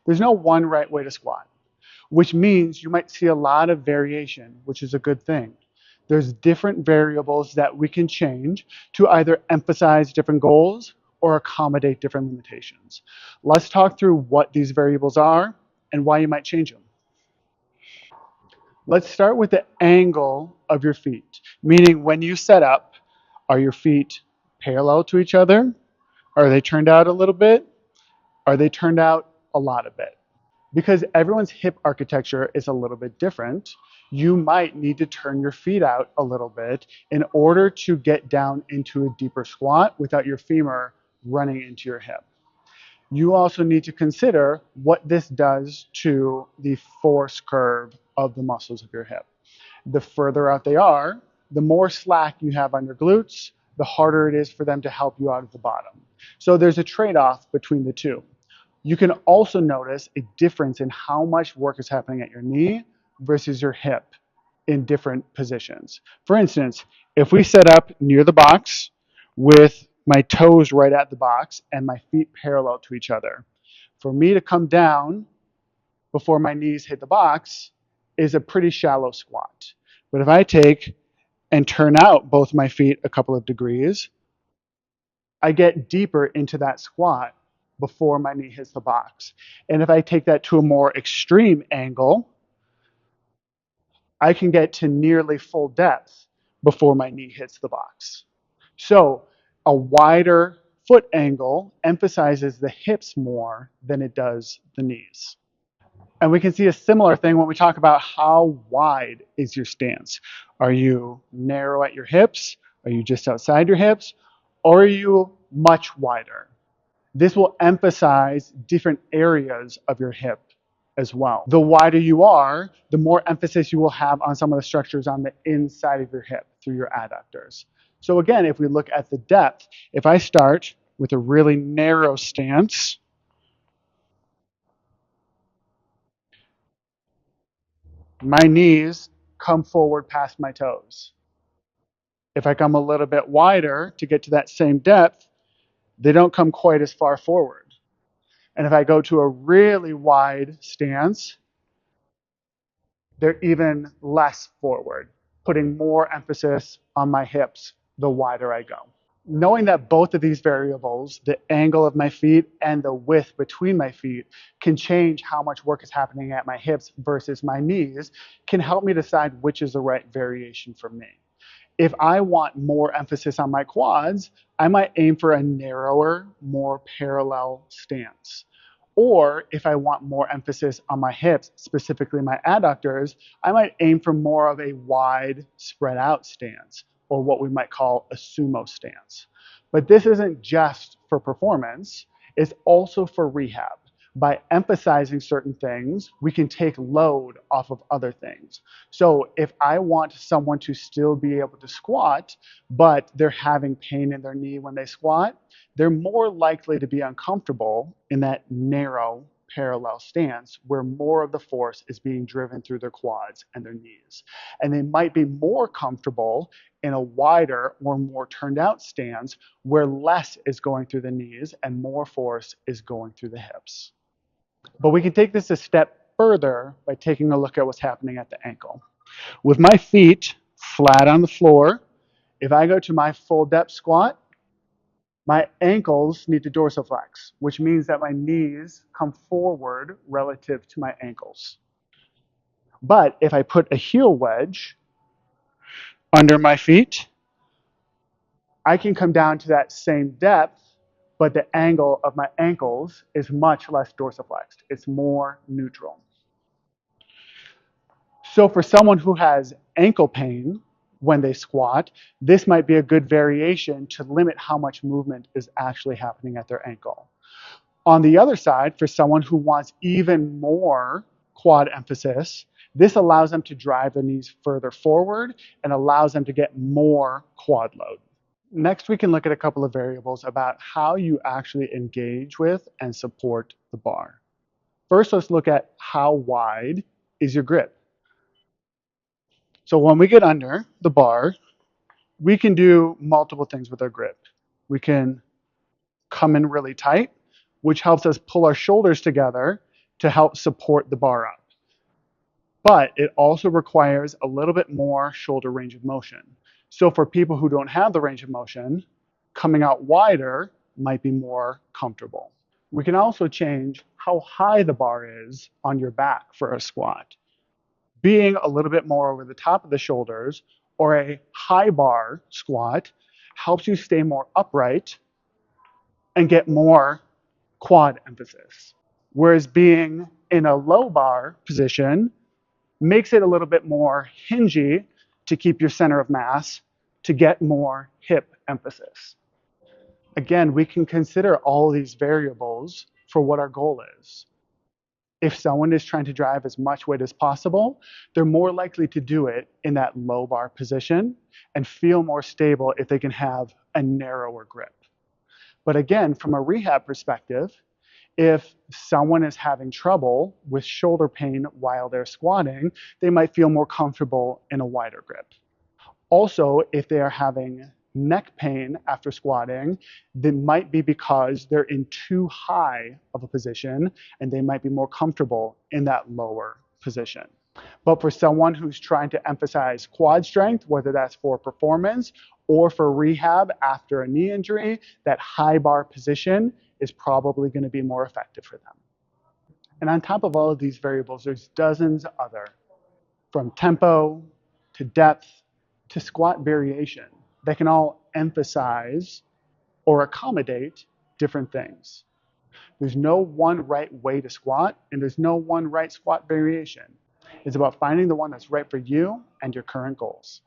There's no one right way to squat, which means you might see a lot of variation, which is a good thing. There's different variables that we can change to either emphasize different goals or accommodate different limitations. Let's talk through what these variables are and why you might change them. Let's start with the angle of your feet, meaning when you set up, are your feet parallel to each other? Are they turned out a little bit? Are they turned out a lot of bit? Because everyone's hip architecture is a little bit different, you might need to turn your feet out a little bit in order to get down into a deeper squat without your femur running into your hip. You also need to consider what this does to the force curve of the muscles of your hip. The further out they are, the more slack you have on your glutes, the harder it is for them to help you out at the bottom. So there's a trade-off between the two. You can also notice a difference in how much work is happening at your knee versus your hip in different positions. For instance, if we set up near the box with my toes right at the box and my feet parallel to each other, for me to come down before my knees hit the box is a pretty shallow squat. But if I take and turn out both my feet a couple of degrees, I get deeper into that squat before my knee hits the box. And if I take that to a more extreme angle, I can get to nearly full depth before my knee hits the box. So a wider foot angle emphasizes the hips more than it does the knees. And we can see a similar thing when we talk about how wide is your stance. Are you narrow at your hips? Are you just outside your hips? Or are you much wider? This will emphasize different areas of your hip as well. The wider you are, the more emphasis you will have on some of the structures on the inside of your hip through your adductors. So again, if we look at the depth, if I start with a really narrow stance, my knees come forward past my toes. If I come a little bit wider to get to that same depth, they don't come quite as far forward. And if I go to a really wide stance, they're even less forward, putting more emphasis on my hips the wider I go. Knowing that both of these variables, the angle of my feet and the width between my feet, can change how much work is happening at my hips versus my knees, can help me decide which is the right variation for me. If I want more emphasis on my quads, I might aim for a narrower, more parallel stance. Or if I want more emphasis on my hips, specifically my adductors, I might aim for more of a wide, spread out stance, or what we might call a sumo stance. But this isn't just for performance, it's also for rehab. By emphasizing certain things, we can take load off of other things. So if I want someone to still be able to squat, but they're having pain in their knee when they squat, they're more likely to be uncomfortable in that narrow parallel stance where more of the force is being driven through their quads and their knees. And they might be more comfortable in a wider or more turned out stance where less is going through the knees and more force is going through the hips. But we can take this a step further by taking a look at what's happening at the ankle. With my feet flat on the floor, if I go to my full depth squat, my ankles need to dorsiflex, which means that my knees come forward relative to my ankles. But if I put a heel wedge under my feet, I can come down to that same depth, but the angle of my ankles is much less dorsiflexed. It's more neutral. So for someone who has ankle pain when they squat, this might be a good variation to limit how much movement is actually happening at their ankle. On the other side, for someone who wants even more quad emphasis, this allows them to drive the knees further forward and allows them to get more quad load. Next, we can look at a couple of variables about how you actually engage with and support the bar. First, let's look at how wide is your grip. So when we get under the bar, we can do multiple things with our grip. We can come in really tight, which helps us pull our shoulders together to help support the bar up. But it also requires a little bit more shoulder range of motion. So for people who don't have the range of motion, coming out wider might be more comfortable. We can also change how high the bar is on your back for a squat. Being a little bit more over the top of the shoulders or a high bar squat helps you stay more upright and get more quad emphasis. Whereas being in a low bar position makes it a little bit more hingy to keep your center of mass to get more hip emphasis. Again, we can consider all these variables for what our goal is. If someone is trying to drive as much weight as possible, they're more likely to do it in that low bar position and feel more stable if they can have a narrower grip. But again, from a rehab perspective, if someone is having trouble with shoulder pain while they're squatting, they might feel more comfortable in a wider grip. Also, if they are having neck pain after squatting, that might be because they're in too high of a position and they might be more comfortable in that lower position. But for someone who's trying to emphasize quad strength, whether that's for performance or for rehab after a knee injury, that high bar position is probably going to be more effective for them. And on top of all of these variables, there's dozens other, from tempo to depth to squat variation, that can all emphasize or accommodate different things. There's no one right way to squat, and there's no one right squat variation. It's about finding the one that's right for you and your current goals.